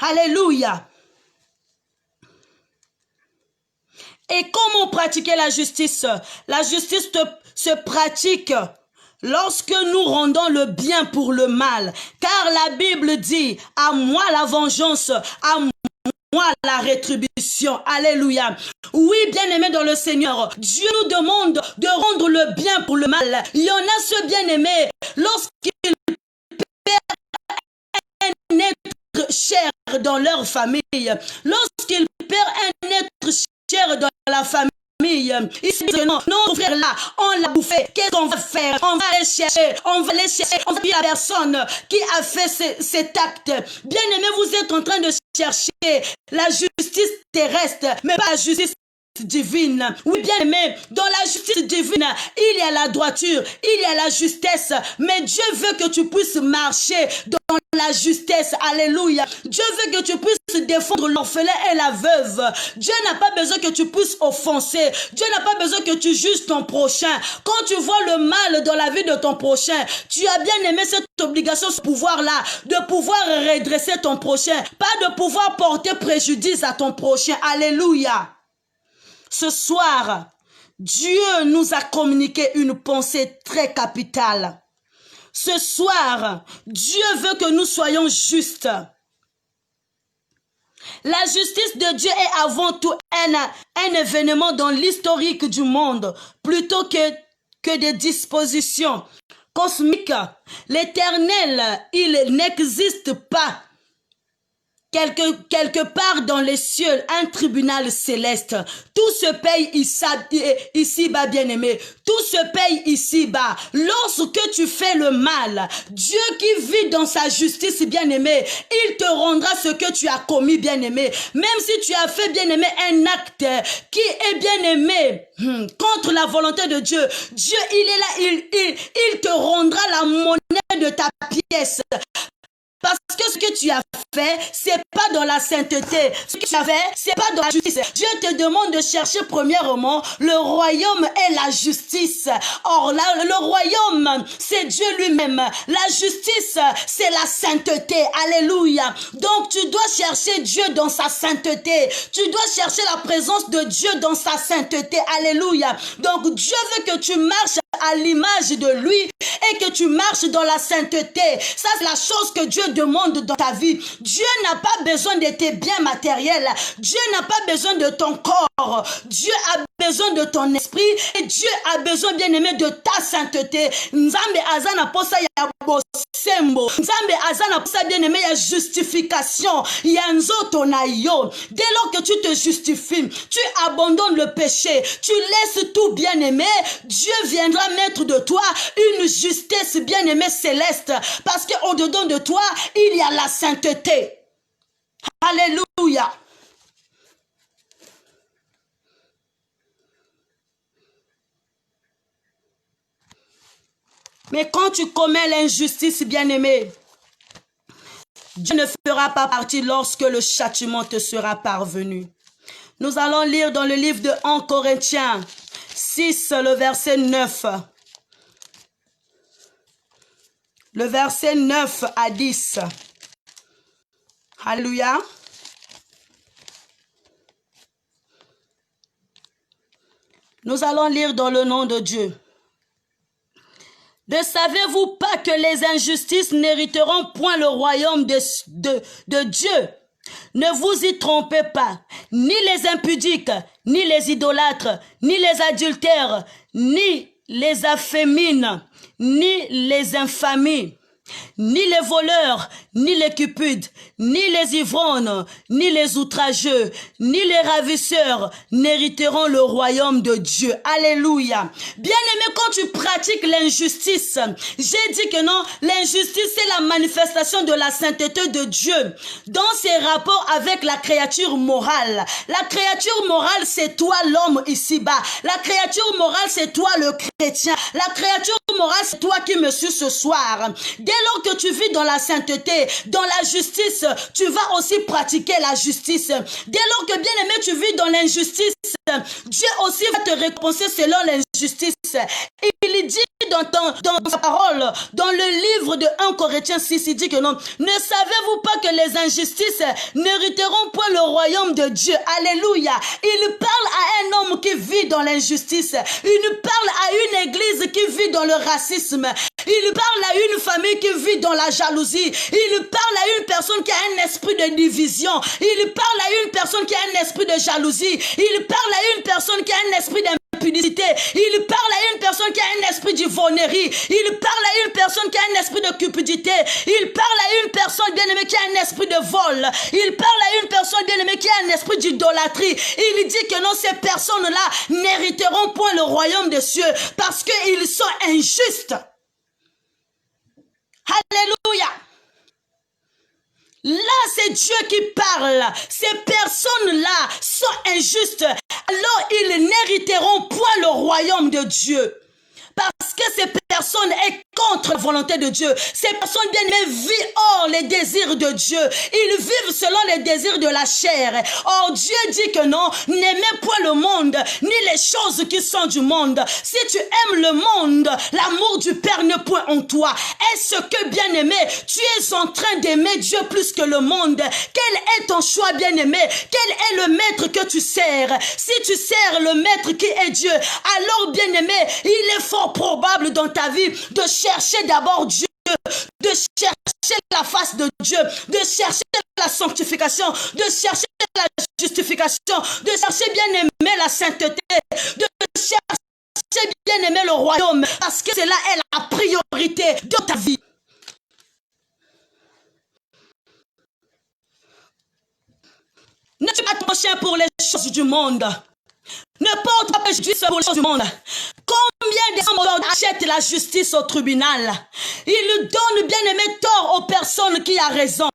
S1: Alléluia. Et comment pratiquer la justice? La justice se pratique lorsque nous rendons le bien pour le mal. Car la Bible dit, à moi la vengeance, à moi la rétribution. Alléluia. Oui, bien-aimés dans le Seigneur, Dieu nous demande de rendre le bien pour le mal. Il y en a ceux bien-aimés, lorsqu'ils perdent un être cher dans leur famille, lorsqu'ils perdent un être cher dans la famille, ils se disent non, frère là, on l'a bouffé, qu'est-ce qu'on va faire? On va aller chercher, on va dire à la personne qui a fait cet acte. Bien aimé, vous êtes en train de chercher la justice terrestre, mais pas la justice divine. Oui, bien aimé, dans la justice divine, il y a la droiture, il y a la justesse, mais Dieu veut que tu puisses marcher dans la justesse. Alléluia. Dieu veut que tu puisses défendre l'orphelin et la veuve. Dieu n'a pas besoin que tu puisses offenser. Dieu n'a pas besoin que tu juges ton prochain. Quand tu vois le mal dans la vie de ton prochain, tu as bien aimé cette obligation, ce pouvoir-là, de pouvoir redresser ton prochain, pas de pouvoir porter préjudice à ton prochain. Alléluia. Ce soir, Dieu nous a communiqué une pensée très capitale. Ce soir, Dieu veut que nous soyons justes. La justice de Dieu est avant tout un événement dans l'historique du monde, plutôt que des dispositions cosmiques. L'Éternel, il n'existe pas quelque part dans les cieux, un tribunal céleste. Tout se paye ici-bas, bien-aimé. Tout se paye ici-bas. Lorsque tu fais le mal, Dieu qui vit dans sa justice, bien-aimé, il te rendra ce que tu as commis, bien-aimé. Même si tu as fait, bien-aimé, un acte qui est, bien-aimé, contre la volonté de Dieu, Dieu, il est là, il te rendra la monnaie de ta pièce. Parce que ce que tu as fait, c'est pas dans la sainteté. Ce que tu as fait, c'est pas dans la justice. Dieu te demande de chercher premièrement le royaume et la justice. Or, là, le royaume, c'est Dieu lui-même. La justice, c'est la sainteté. Alléluia. Donc, tu dois chercher Dieu dans sa sainteté. Tu dois chercher la présence de Dieu dans sa sainteté. Alléluia. Donc, Dieu veut que tu marches à l'image de lui et que tu marches dans la sainteté. Ça, c'est la chose que Dieu demande dans ta vie. Dieu n'a pas besoin de tes biens matériels. Dieu n'a pas besoin de ton corps. Dieu a besoin de ton esprit et Dieu a besoin, bien aimé, de ta sainteté. Nzambe azana posa ya bosembo. Nzambe azana posa, bien aimé, ya justification. Ya nzoto na yo. Dès lors que tu te justifies, tu abandonnes le péché, tu laisses tout, bien aimé, Dieu viendra mettre de toi une justice, bien aimé, céleste. Parce qu'au-dedans de toi, il y a la sainteté. Alléluia. Mais quand tu commets l'injustice, bien-aimé, Dieu ne fera pas partie lorsque le châtiment te sera parvenu. Nous allons lire dans le livre de 1 Corinthiens 6, le verset 9. Le verset 9 à 10. Alléluia. Nous allons lire dans le nom de Dieu. Ne savez-vous pas que les injustices n'hériteront point le royaume de Dieu? Ne vous y trompez pas, ni les impudiques, ni les idolâtres, ni les adultères, ni les affémines, ni les infamies, ni les voleurs, ni les cupides, ni les ivrognes, ni les outrageux, ni les ravisseurs n'hériteront le royaume de Dieu. Alléluia. Bien-aimé, quand tu pratiques l'injustice, j'ai dit que non, l'injustice c'est la manifestation de la sainteté de Dieu dans ses rapports avec la créature morale. La créature morale, c'est toi l'homme ici-bas. La créature morale, c'est toi le chrétien. La créature morale, c'est toi qui me suis ce soir. Dès lors que tu vis dans la sainteté, dans la justice, tu vas aussi pratiquer la justice. Dès lors que, bien aimé, tu vis dans l'injustice, Dieu aussi va te récompenser selon l'injustice. Il dit dans sa parole, dans le livre de 1 Corinthiens 6, il dit que non, ne savez-vous pas que les injustices n'hériteront point le royaume de Dieu? Alléluia. Il parle à un homme qui vit dans l'injustice. Il parle à une église qui vit dans le racisme. Il parle à une famille qui vit dans la jalousie. Il parle à une personne qui a un esprit de division. Il parle à une personne qui a un esprit de jalousie. Il parle à une personne qui a un esprit d'impudicité. Il parle à une personne qui a un esprit d'ivonnerie. Il parle à une personne qui a un esprit de cupidité. Il parle à une personne bien-aimée qui a un esprit de vol. Il parle à une personne bien-aimée qui a un esprit d'idolâtrie. Il dit que non, ces personnes-là n'hériteront point le royaume des cieux parce qu'ils sont injustes. Alléluia. Là, c'est Dieu qui parle. Ces personnes-là sont injustes. Alors, ils n'hériteront point le royaume de Dieu. Parce que ces personnes sont contre la volonté de Dieu. Ces personnes bien-aimées vivent hors les désirs de Dieu. Ils vivent selon les désirs de la chair. Or, Dieu dit que non, n'aimez point le monde, ni les choses qui sont du monde. Si tu aimes le monde, l'amour du Père n'est point en toi. Est-ce que, bien-aimé, tu es en train d'aimer Dieu plus que le monde? Quel est ton choix, bien-aimé? Quel est le maître que tu sers? Si tu sers le maître qui est Dieu, alors, bien-aimé, il est fort probable dans ta vie de chercher d'abord Dieu, de chercher la face de Dieu, de chercher la sanctification, de chercher la justification, de chercher bien aimer la sainteté, de chercher bien aimer le royaume, parce que cela est la priorité de ta vie. Ne sois pas ton chien pour les choses du monde. Ne porte pas préjudice pour les choses du monde. Combien de gens achètent la justice au tribunal? Ils donnent bien aimé tort aux personnes qui ont raison.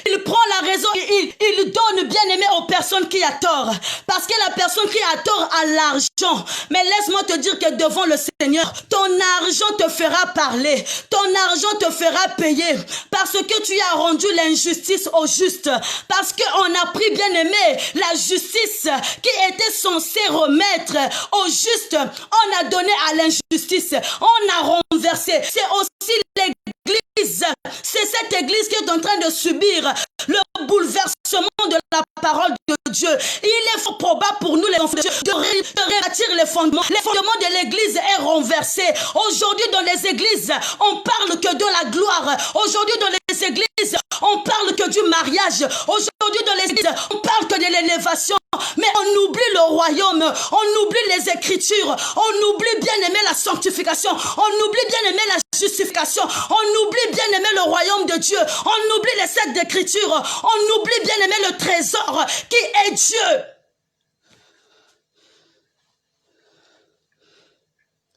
S1: Ils il prend la raison, il donne, bien-aimé, aux personnes qui a tort. Parce que la personne qui a tort a l'argent. Mais laisse-moi te dire que devant le Seigneur, ton argent te fera parler. Ton argent te fera payer. Parce que tu as rendu l'injustice au juste. Parce qu'on a pris, bien-aimé, la justice qui était censée remettre au juste. On a donné à l'injustice. On a renversé. C'est aussi l'église. C'est cette église qui est en train de subir le bouleversement de la parole de Dieu. Il est fort probable pour nous, les enfants de Dieu, de rebâtir les fondements. Les fondements de l'église est renversé. Aujourd'hui, dans les églises, on parle que de la gloire. Aujourd'hui, dans les églises, on parle que du mariage. Aujourd'hui, dans les églises, on parle que de l'élévation. Mais on oublie le royaume. On oublie les écritures. On oublie, bien aimé, la sanctification. On oublie, bien aimé, la justification. On oublie, bien aimé, le royaume de Dieu. On oublie les 7 d'écriture. On oublie, bien aimé, le trésor qui est Dieu.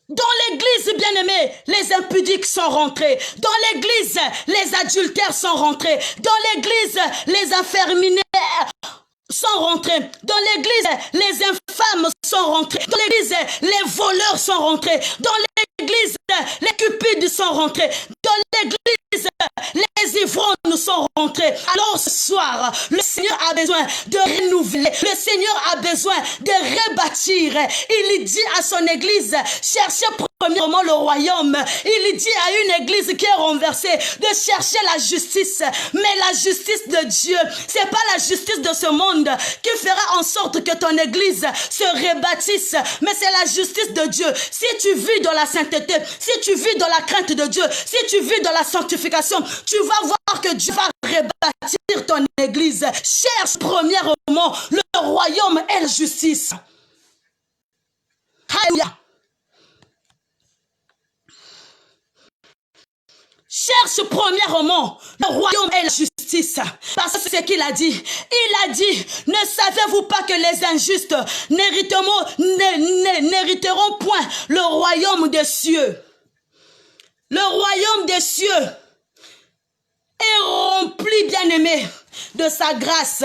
S1: Dans l'église, bien-aimé, les impudiques sont rentrés. Dans l'église, les adultères sont rentrés. Dans l'église, les infirmières sont rentrés. Dans l'église, les infâmes sont rentrés. Dans l'église, les voleurs sont rentrés. Dans l'église, les cupides sont rentrés. Dans l'église, les ivrognes sont rentrés. Alors ce soir, le Seigneur a besoin de renouveler. Le Seigneur a besoin de rebâtir. Il dit à son église, cherchez premièrement le royaume. Il dit à une église qui est renversée de chercher la justice. Mais la justice de Dieu, c'est pas la justice de ce monde qui fera en sorte que ton église se rebâtisse. Mais c'est la justice de Dieu. Si tu vis dans la sainteté, si tu vis dans la crainte de Dieu, si tu vis dans la sanctification, tu vas voir que Dieu va rebâtir ton église. Cherche premièrement le royaume et la justice. Alléluia. Cherche premièrement le royaume et la justice. Parce que c'est ce qu'il a dit. Il a dit, ne savez-vous pas que les injustes n'hériteront point le royaume des cieux? Le royaume des cieux est rempli, bien-aimé, de sa grâce.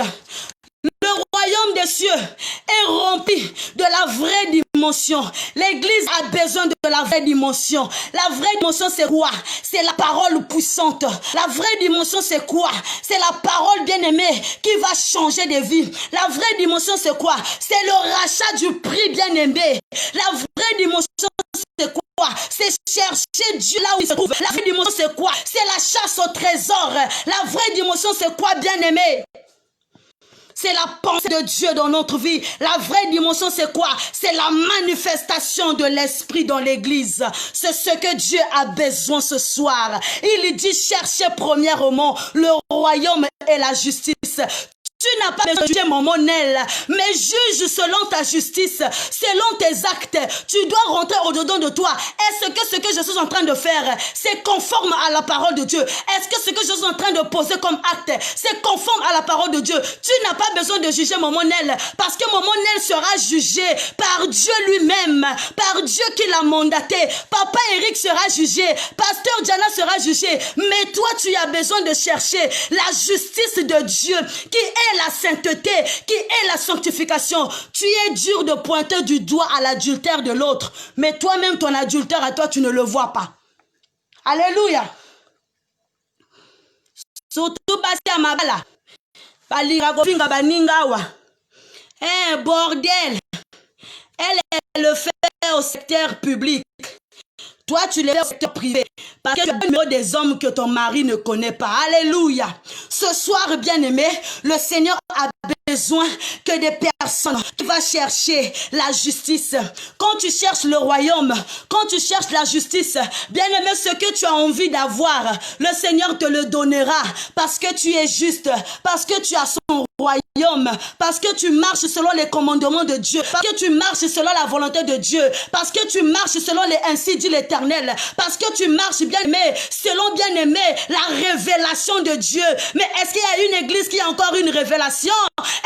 S1: Le royaume des cieux est rempli de la vraie dimension. L'église a besoin de la vraie dimension. La vraie dimension, c'est quoi? C'est la parole puissante. La vraie dimension, c'est quoi? C'est la parole bien-aimée qui va changer des vies. La vraie dimension, c'est quoi? C'est le rachat du prix bien-aimé. La vraie dimension, c'est quoi? C'est chercher Dieu là où il se trouve. La vraie dimension, c'est quoi? C'est la chasse au trésor. La vraie dimension, c'est quoi, bien-aimé? C'est la pensée de Dieu dans notre vie. La vraie dimension, c'est quoi? C'est la manifestation de l'Esprit dans l'église. C'est ce que Dieu a besoin ce soir. Il dit, cherchez premièrement le royaume et la justice. Tu n'as pas besoin de juger mon monnaie, mais juge selon ta justice, selon tes actes. Tu dois rentrer au-dedans de toi. Est-ce que ce que je suis en train de faire, c'est conforme à la parole de Dieu? Est-ce que ce que je suis en train de poser comme acte, c'est conforme à la parole de Dieu? Tu n'as pas besoin de juger mon monnaie, parce que mon monnaie sera jugé par Dieu lui-même, par Dieu qui l'a mandaté. Papa Eric sera jugé, Pasteur Diana sera jugé, mais toi tu as besoin de chercher la justice de Dieu, qui est la sainteté, qui est la sanctification. Tu es dur de pointer du doigt à l'adultère de l'autre, mais toi-même, ton adultère à toi, tu ne le vois pas. Alléluia. Surtout parce qu'à ma bala, bordel, elle le fait au secteur public. Toi, tu les fais au secteur privé. Parce que tu as le numéro des hommes que ton mari ne connaît pas. Alléluia. Ce soir, bien-aimé, le Seigneur a besoin que des personnes qui vont chercher la justice. Quand tu cherches le royaume, quand tu cherches la justice, bien-aimé, ce que tu as envie d'avoir, le Seigneur te le donnera. Parce que tu es juste. Parce que tu as son royaume. Parce que tu marches selon les commandements de Dieu. Parce que tu marches selon la volonté de Dieu. Parce que tu marches selon les ainsi dit l'Éternel. Parce que tu marches, bien-aimé, selon, bien-aimé, la révélation de Dieu. Mais est-ce qu'il y a une église qui a encore une révélation?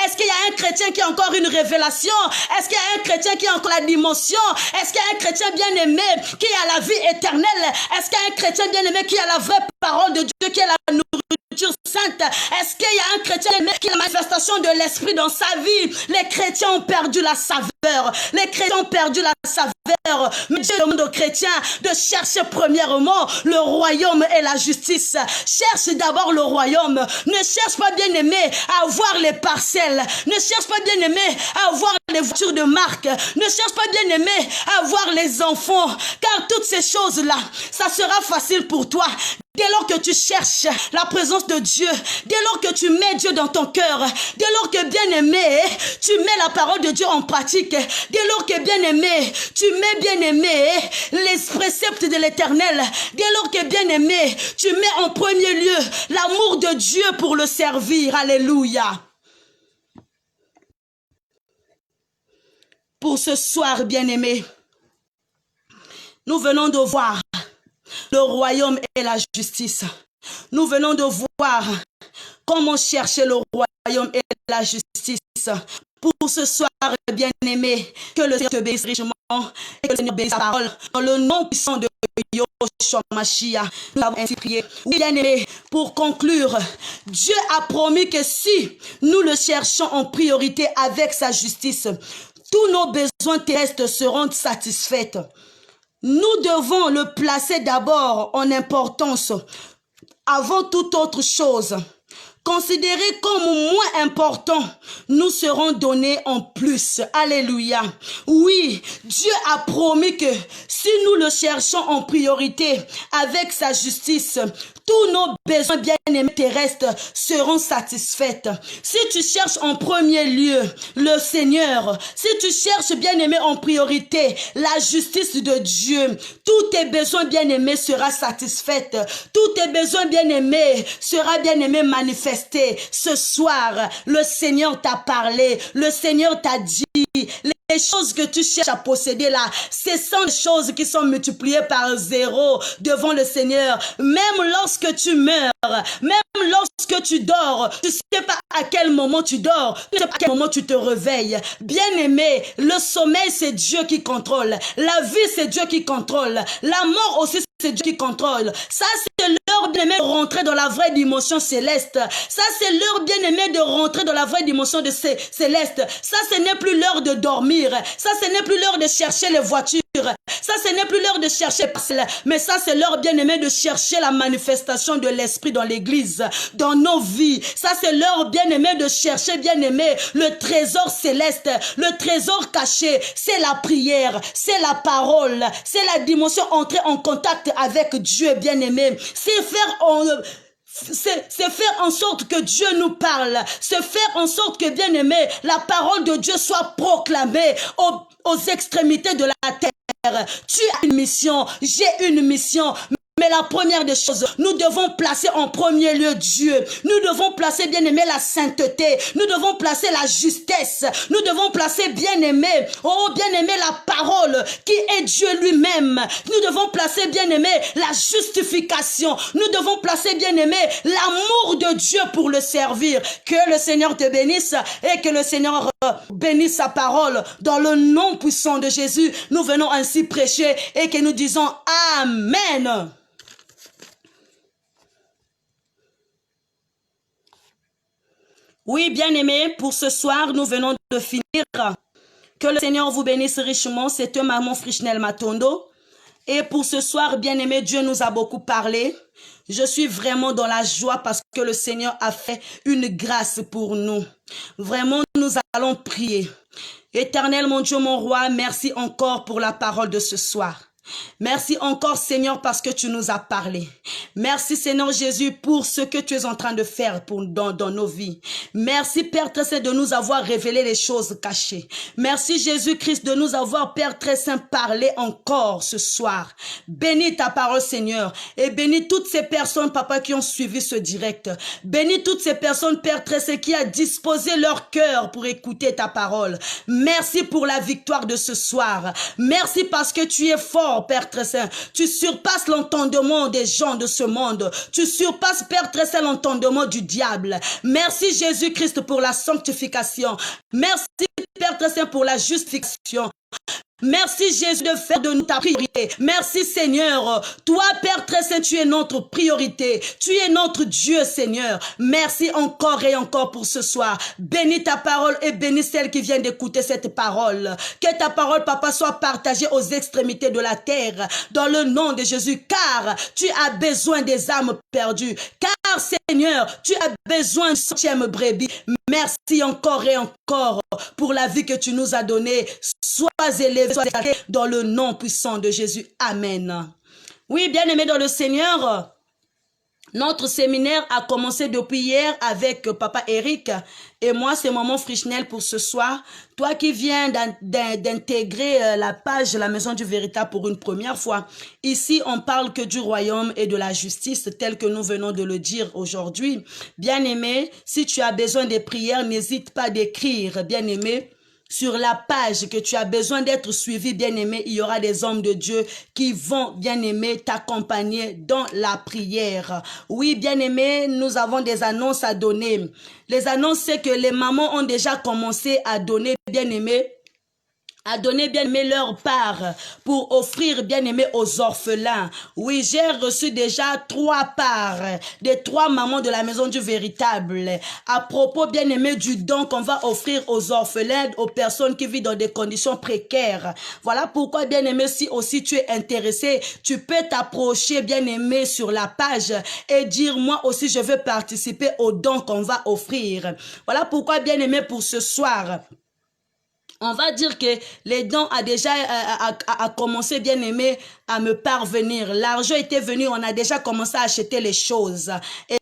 S1: Est-ce qu'il y a un chrétien qui a encore une révélation? Est-ce qu'il y a un chrétien qui a encore la dimension? Est-ce qu'il y a un chrétien bien-aimé qui a la vie éternelle? Est-ce qu'il y a un chrétien bien-aimé qui a la vraie parole de Dieu, qui a la nourriture Sainte, est-ce qu'il y a un chrétien qui a la manifestation de l'esprit dans sa vie? Les chrétiens ont perdu la saveur. Les chrétiens ont perdu la saveur. Mais Dieu demande aux chrétiens de chercher premièrement le royaume et la justice. Cherche d'abord le royaume. Ne cherche pas, bien aimé, à avoir les parcelles. Ne cherche pas, bien aimé, à avoir les voitures de marque. Ne cherche pas, bien aimé, à avoir les enfants. Car toutes ces choses-là, ça sera facile pour toi. Dès lors que tu cherches la présence de Dieu, dès lors que tu mets Dieu dans ton cœur, dès lors que, bien aimé, tu mets la parole de Dieu en pratique, dès lors que, bien aimé, tu mets, bien aimé, les préceptes de l'Éternel, dès lors que, bien aimé, tu mets en premier lieu l'amour de Dieu pour le servir. Alléluia. Pour ce soir, bien aimé, nous venons de voir le royaume et la justice. Nous venons de voir comment chercher le royaume et la justice. Pour ce soir, bien-aimé, que le Seigneur te bénisse richement et que le Seigneur bénisse ta parole. Dans le nom puissant de Yeshua Mashiach, nous avons ainsi prié. Oui, bien-aimé, pour conclure, Dieu a promis que si nous le cherchons en priorité avec sa justice, tous nos besoins terrestres seront satisfaits. Nous devons le placer d'abord en importance avant toute autre chose. Considérés comme moins importants, nous serons donnés en plus. Alléluia. Oui, Dieu a promis que si nous le cherchons en priorité avec sa justice, tous nos besoins bien-aimés terrestres seront satisfaits. Si tu cherches en premier lieu le Seigneur, si tu cherches bien-aimé en priorité la justice de Dieu, tous tes besoins bien-aimés seront satisfaits. Tous tes besoins bien-aimés seront bien-aimés manifestés. Ce soir, le Seigneur t'a parlé, le Seigneur t'a dit, les choses que tu cherches à posséder là, ce sont des choses qui sont multipliées par 0 devant le Seigneur. Même lorsque tu meurs, même lorsque tu dors, tu ne sais pas à quel moment tu dors, tu ne sais pas à quel moment tu te réveilles. Bien-aimé, le sommeil c'est Dieu qui contrôle, la vie c'est Dieu qui contrôle, la mort aussi c'est Dieu qui contrôle. Ça c'est l'heure bien-aimé de rentrer dans la vraie dimension céleste. Ça c'est l'heure bien-aimé de rentrer dans la vraie dimension de céleste. Ça ce n'est plus l'heure de dormir. Ça ce n'est plus l'heure de chercher les voitures. Ça ce n'est plus l'heure de chercher, mais ça c'est l'heure bien-aimé de chercher la manifestation de l'esprit dans l'église, dans nos vies. Ça c'est l'heure bien-aimé de chercher bien-aimé le trésor céleste, le trésor caché. C'est la prière, c'est la parole, c'est la dimension entrer en contact avec Dieu bien-aimé. C'est faire en sorte que Dieu nous parle. C'est faire en sorte que, bien-aimé, la parole de Dieu soit proclamée aux extrémités de la terre. Tu as une mission, j'ai une mission. Mais la première des choses, nous devons placer en premier lieu Dieu. Nous devons placer, bien-aimé, la sainteté. Nous devons placer la justesse. Nous devons placer, bien-aimé, oh bien-aimé, la parole qui est Dieu lui-même. Nous devons placer, bien-aimé, la justification. Nous devons placer, bien-aimé, l'amour de Dieu pour le servir. Que le Seigneur te bénisse et que le Seigneur bénisse sa parole. Dans le nom puissant de Jésus, nous venons ainsi prêcher et que nous disons Amen. Oui, bien-aimés, pour ce soir, nous venons de finir. Que le Seigneur vous bénisse richement. C'était Maman Frichnel Matondo. Et pour ce soir, bien-aimés, Dieu nous a beaucoup parlé. Je suis vraiment dans la joie parce que le Seigneur a fait une grâce pour nous. Vraiment, nous allons prier. Éternel, mon Dieu, mon roi, merci encore pour la parole de ce soir. Merci encore, Seigneur, parce que tu nous as parlé. Merci, Seigneur Jésus, pour ce que tu es en train de faire dans nos vies. Merci, Père très saint, de nous avoir révélé les choses cachées. Merci, Jésus-Christ, de nous avoir, Père très saint, parlé encore ce soir. Bénis ta parole, Seigneur, et bénis toutes ces personnes, Papa, qui ont suivi ce direct. Bénis toutes ces personnes, Père très saint, qui a disposé leur cœur pour écouter ta parole. Merci pour la victoire de ce soir. Merci parce que tu es fort, Père très saint. Tu surpasses l'entendement des gens de ce monde. Tu surpasses, Père très saint, l'entendement du diable. Merci Jésus-Christ pour la sanctification. Merci Père très saint pour la justification. Merci Jésus de faire de nous ta priorité. Merci Seigneur. Toi Père très saint, tu es notre priorité. Tu es notre Dieu Seigneur. Merci encore et encore pour ce soir. Bénis ta parole et bénis celle qui vient d'écouter cette parole. Que ta parole, Papa, soit partagée aux extrémités de la terre. Dans le nom de Jésus. Car tu as besoin des âmes perdues. Car Seigneur, tu as besoin de centième brebis. Merci encore et encore pour la vie que tu nous as donnée. Sois élevé, sois élevé dans le nom puissant de Jésus. Amen. Oui, bien-aimés dans le Seigneur, notre séminaire a commencé depuis hier avec Papa Eric et moi, c'est Maman Frichnel pour ce soir. Toi qui viens d'intégrer la page La Maison du Véritable pour une première fois, ici on parle que du royaume et de la justice tel que nous venons de le dire aujourd'hui. Bien-aimé, si tu as besoin de prières, n'hésite pas d'écrire, bien-aimé. Sur la page que tu as besoin d'être suivi, bien-aimé, il y aura des hommes de Dieu qui vont, bien-aimé, t'accompagner dans la prière. Oui, bien-aimé, nous avons des annonces à donner. Les annonces, c'est que les mamans ont déjà commencé à donner, bien-aimé, bien-aimé leur part pour offrir bien-aimé aux orphelins. Oui, j'ai reçu déjà 3 parts des 3 mamans de la Maison du Véritable à propos bien-aimé du don qu'on va offrir aux orphelins, aux personnes qui vivent dans des conditions précaires. Voilà pourquoi bien-aimé, si aussi tu es intéressé, tu peux t'approcher bien-aimé sur la page et dire moi aussi je veux participer au don qu'on va offrir. Voilà pourquoi bien-aimé pour ce soir, on va dire que les dons a déjà commencé, bien aimé, à me parvenir. L'argent était venu, on a déjà commencé à acheter les choses. Et